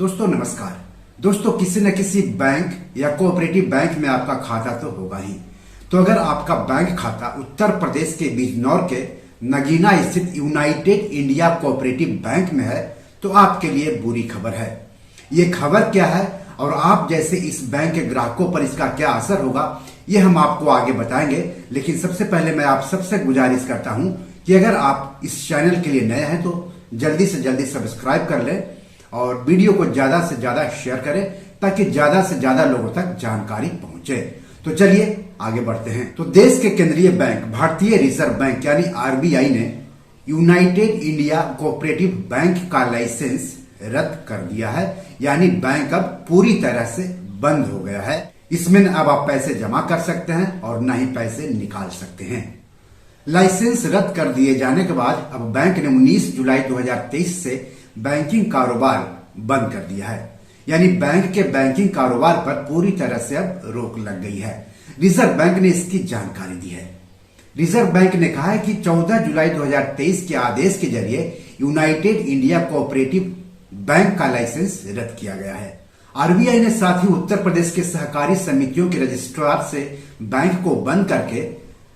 दोस्तों नमस्कार। दोस्तों किसी न किसी बैंक या कोऑपरेटिव बैंक में आपका खाता तो होगा ही। तो अगर आपका बैंक खाता उत्तर प्रदेश के बिजनौर के नगीना स्थित यूनाइटेड इंडिया कोऑपरेटिव बैंक में है तो आपके लिए बुरी खबर है। ये खबर क्या है और आप जैसे इस बैंक के ग्राहकों पर इसका क्या असर होगा ये हम आपको आगे बताएंगे। लेकिन सबसे पहले मैं आप सबसे गुजारिश करता हूं कि अगर आप इस चैनल के लिए नए हैं तो जल्दी से जल्दी सब्सक्राइब कर लें और वीडियो को ज्यादा से ज्यादा शेयर करें ताकि ज्यादा से ज्यादा लोगों तक जानकारी पहुंचे। तो चलिए आगे बढ़ते हैं। तो देश के केंद्रीय बैंक भारतीय रिजर्व बैंक यानी आरबीआई ने यूनाइटेड इंडिया कोऑपरेटिव बैंक का लाइसेंस रद्द कर दिया है, यानी बैंक अब पूरी तरह से बंद हो गया है। इसमें अब आप पैसे जमा कर सकते हैं और न ही पैसे निकाल सकते हैं। लाइसेंस रद्द कर दिए जाने के बाद अब बैंक ने 19 जुलाई 2023 से बैंकिंग कारोबार बंद कर दिया है, यानी बैंक के बैंकिंग कारोबार पर पूरी तरह से अब रोक लग गई है। रिजर्व बैंक ने इसकी जानकारी दी है। रिजर्व बैंक ने कहा है कि 14 जुलाई 2023 के आदेश के जरिए यूनाइटेड इंडिया कोऑपरेटिव बैंक का लाइसेंस रद्द किया गया है। आरबीआई ने साथ ही उत्तर प्रदेश के सहकारी समितियों के रजिस्ट्रार से बैंक को बंद करके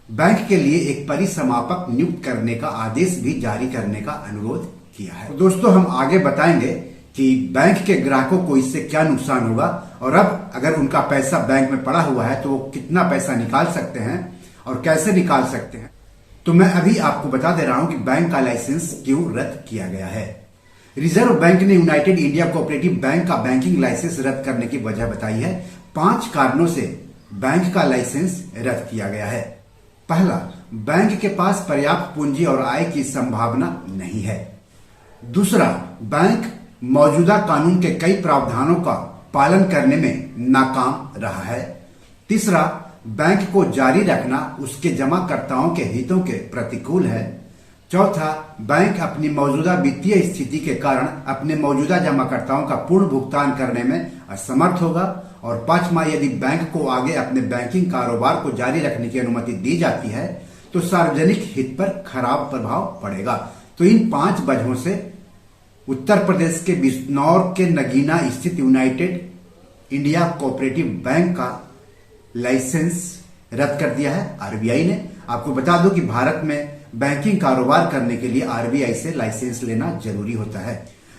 बैंक के लिए एक परिसमापक नियुक्त करने का आदेश भी जारी करने का अनुरोध किया है। तो दोस्तों हम आगे बताएंगे कि बैंक के ग्राहकों को इससे क्या नुकसान होगा और अब अगर उनका पैसा बैंक में पड़ा हुआ है तो वो कितना पैसा निकाल सकते हैं और कैसे निकाल सकते हैं। तो मैं अभी आपको बता दे रहा हूं कि बैंक का लाइसेंस क्यों रद्द किया गया है। रिजर्व बैंक ने यूनाइटेड इंडिया कोऑपरेटिव बैंक का बैंकिंग लाइसेंस रद्द करने की वजह बताई है। 5 कारणों से बैंक का लाइसेंस रद्द किया गया है। पहला, बैंक के पास पर्याप्त पूंजी और आय की संभावना नहीं है। दूसरा, बैंक मौजूदा कानून के कई प्रावधानों का पालन करने में नाकाम रहा है। तीसरा, बैंक को जारी रखना उसके जमाकर्ताओं के हितों के प्रतिकूल है। चौथा, बैंक अपनी मौजूदा वित्तीय स्थिति के कारण अपने मौजूदा जमाकर्ताओं का पूर्ण भुगतान करने में असमर्थ होगा। और पांचवा, यदि बैंक को आगे अपने बैंकिंग कारोबार को जारी रखने की अनुमति दी जाती है तो सार्वजनिक हित पर खराब प्रभाव पड़ेगा। तो इन 5 वजहों से उत्तर प्रदेश के बिजनौर के नगीना स्थित यूनाइटेड इंडिया कोऑपरेटिव बैंक का लाइसेंस रद्द कर दिया है आरबीआई ने। आपको बता दूं कि भारत में बैंकिंग कारोबार करने के लिए आरबीआई से लाइसेंस लेना जरूरी होता है।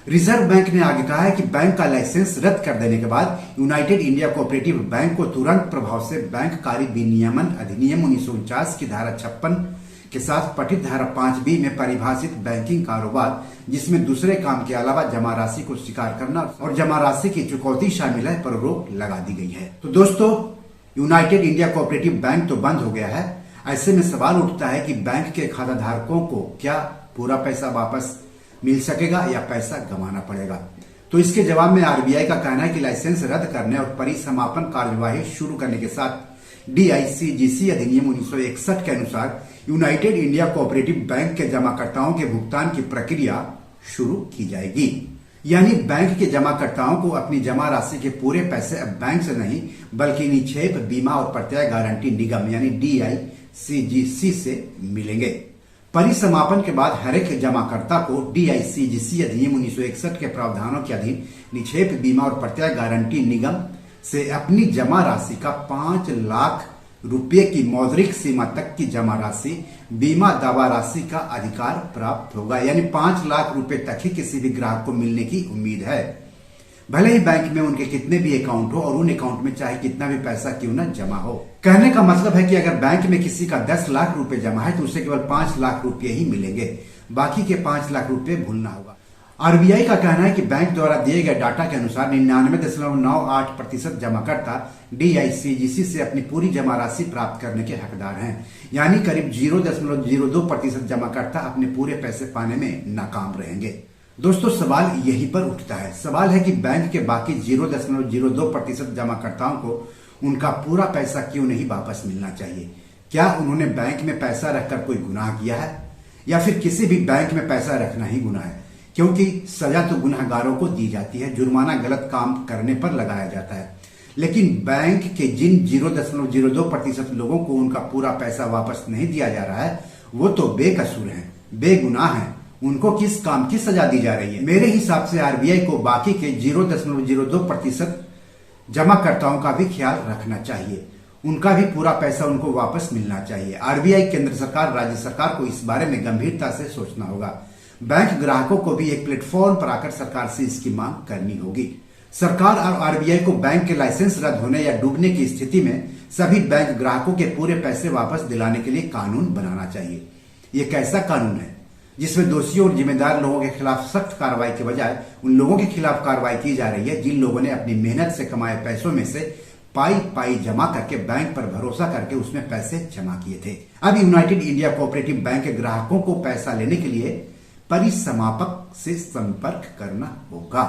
रिजर्व बैंक ने आगे कहा है कि बैंक का लाइसेंस रद्द कर देने के बाद यूनाइटेड इंडिया कोऑपरेटिव बैंक को तुरंत प्रभाव से बैंक कार्य विनियमन अधिनियम 1949 की धारा 56 के साथ पठित धारा 5B में परिभाषित बैंकिंग कारोबार, जिसमें दूसरे काम के अलावा जमा राशि को स्वीकार करना और जमा राशि की चुकौती शामिल है, पर रोक लगा दी गई है। तो दोस्तों यूनाइटेड इंडिया कोऑपरेटिव बैंक तो बंद हो गया है। ऐसे में सवाल उठता है कि बैंक के खाता धारकों को क्या पूरा पैसा वापस मिल सकेगा या पैसा गंवाना पड़ेगा। तो इसके जवाब में आरबीआई का कहना है कि लाइसेंस रद्द करने और परिसमापन कार्यवाही शुरू करने के साथ डीआईसीजीसी अधिनियम 1961 के अनुसार यूनाइटेड इंडिया कोऑपरेटिव बैंक के जमाकर्ताओं के भुगतान की प्रक्रिया शुरू की जाएगी। यानी बैंक के जमाकर्ताओं को अपनी जमा राशि के पूरे पैसे अब बैंक से नहीं बल्कि निक्षेप बीमा और प्रत्यय गारंटी निगम यानी डीआईसीजीसी से मिलेंगे। परिसमापन के बाद हर एक जमाकर्ता को डीआईसीजीसी अधिनियम 1961 के प्रावधानों के अधीन निक्षेप बीमा और प्रत्यय गारंटी निगम से अपनी जमा राशि का 5 लाख रुपए की मौद्रिक सीमा तक की जमा राशि बीमा दावा राशि का अधिकार प्राप्त होगा। यानी 5 लाख रुपए तक ही किसी भी ग्राहक को मिलने की उम्मीद है, भले ही बैंक में उनके कितने भी अकाउंट हो और उन अकाउंट में चाहे कितना भी पैसा क्यों न जमा हो। कहने का मतलब है कि अगर बैंक में किसी का 10 लाख रुपए जमा है तो उसे केवल 5 लाख रुपए ही मिलेंगे, बाकी के 5 लाख रुपए भूलना होगा। आरबीआई का कहना है कि बैंक द्वारा दिए गए डाटा के अनुसार 99.98% जमाकर्ता डीआईसीजीसी से अपनी पूरी जमा राशि प्राप्त करने के हकदार हैं, यानी करीब 0.02% जमाकर्ता अपने पूरे पैसे पाने में नाकाम रहेंगे। दोस्तों सवाल यहीं पर उठता है। सवाल है कि बैंक के बाकी 0.02% जमाकर्ताओं को उनका पूरा पैसा क्यों नहीं वापस मिलना चाहिए। क्या उन्होंने बैंक में पैसा रखकर कोई गुनाह किया है या फिर किसी भी बैंक में पैसा रखना ही गुनाह है? क्योंकि सजा तो गुनहगारों को दी जाती है, जुर्माना गलत काम करने पर लगाया जाता है, लेकिन बैंक के जिन 0.02% लोगों को उनका पूरा पैसा वापस नहीं दिया जा रहा है वो तो बेकसूर हैं, बेगुनाह हैं उनको किस काम की सजा दी जा रही है? मेरे हिसाब से आरबीआई को बाकी के 0.02% जमाकर्ताओं का भी ख्याल रखना चाहिए। उनका भी पूरा पैसा उनको वापस मिलना चाहिए। आरबीआई, केंद्र सरकार, राज्य सरकार को इस बारे में गंभीरता से सोचना होगा। बैंक ग्राहकों को भी एक प्लेटफॉर्म पर आकर सरकार से इसकी मांग करनी होगी। सरकार और आरबीआई को बैंक के लाइसेंस रद्द होने या डूबने की स्थिति में सभी बैंक ग्राहकों के पूरे पैसे वापस दिलाने के लिए कानून बनाना चाहिए। ये कैसा कानून है जिसमें दोषियों और जिम्मेदार लोगों के खिलाफ सख्त कार्रवाई के बजाय उन लोगों के खिलाफ कार्रवाई की जा रही है जिन लोगों ने अपनी मेहनत से कमाए पैसों में से पाई जमा करके बैंक पर भरोसा करके उसमें पैसे जमा किए थे। अब यूनाइटेड इंडिया कोऑपरेटिव बैंक के ग्राहकों को पैसा लेने के लिए परिसमापक से संपर्क करना होगा।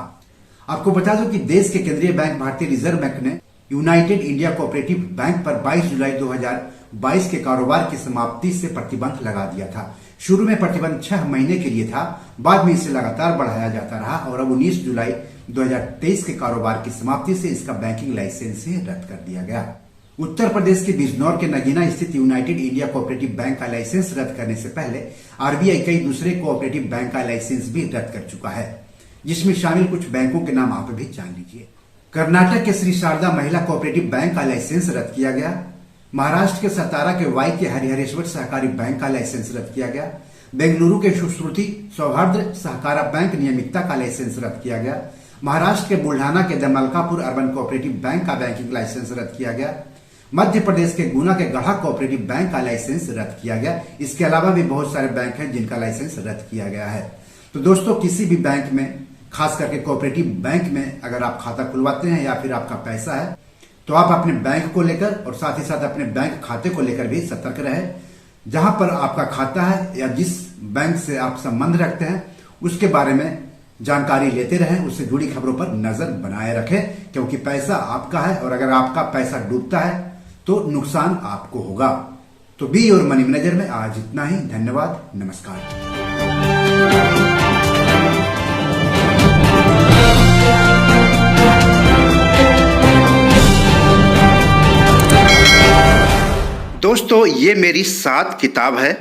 आपको बता दूं कि देश के केंद्रीय बैंक भारतीय रिजर्व बैंक ने यूनाइटेड इंडिया कोऑपरेटिव बैंक पर 22 जुलाई 2022 के कारोबार की समाप्ति से प्रतिबंध लगा दिया था। शुरू में प्रतिबंध 6 महीने के लिए था, बाद में इसे लगातार बढ़ाया जाता रहा और अब 19 जुलाई 2023 के कारोबार की समाप्ति से इसका बैंकिंग लाइसेंस ही रद्द कर दिया गया। उत्तर प्रदेश के बिजनौर के नगीना स्थित यूनाइटेड इंडिया कोऑपरेटिव बैंक का लाइसेंस रद्द करने से पहले आरबीआई कई दूसरे कोऑपरेटिव बैंक का लाइसेंस भी रद्द कर चुका है, जिसमें शामिल कुछ बैंकों के नाम आप भी जान लीजिए। कर्नाटक के श्री शारदा महिला कोऑपरेटिव बैंक का लाइसेंस रद्द किया गया। महाराष्ट्र के सतारा के वाई के हरिहरेश्वर सहकारी बैंक का लाइसेंस रद्द किया गया। बेंगलुरु के सुश्रुति सौहार्द सहकारा बैंक नियमितता का लाइसेंस रद्द किया गया। महाराष्ट्र के बुल्ढाना के the Malkapur urban cooperative bank का बैंकिंग लाइसेंस रद्द किया गया। मध्य प्रदेश के गुना के गढ़ा कोऑपरेटिव बैंक का लाइसेंस रद्द किया गया। इसके अलावा भी बहुत सारे बैंक हैं जिनका लाइसेंस रद्द किया गया है। तो दोस्तों, किसी भी बैंक में, खास करके कोऑपरेटिव बैंक में अगर आप खाता खुलवाते हैं या फिर आपका पैसा है, तो आप अपने बैंक को लेकर और साथ ही साथ अपने बैंक खाते को लेकर भी सतर्क रहें। जहां पर आपका खाता है या जिस बैंक से आप संबंध रखते हैं उसके बारे में जानकारी लेते रहें, उससे जुड़ी खबरों पर नजर बनाए रखें, क्योंकि पैसा आपका है और अगर आपका पैसा डूबता है तो नुकसान आपको होगा। तो बी योर मनी मैनेजर में आज इतना ही। धन्यवाद, नमस्कार। दोस्तों, ये मेरी 7 किताब है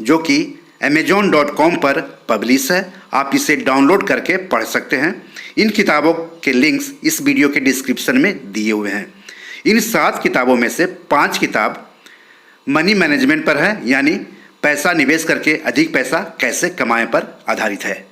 जो कि amazon.com पर पब्लिश है। आप इसे डाउनलोड करके पढ़ सकते हैं। इन किताबों के लिंक्स इस वीडियो के डिस्क्रिप्शन में दिए हुए हैं। इन 7 किताबों में से 5 किताब मनी मैनेजमेंट पर है, यानी पैसा निवेश करके अधिक पैसा कैसे कमाएं पर आधारित है।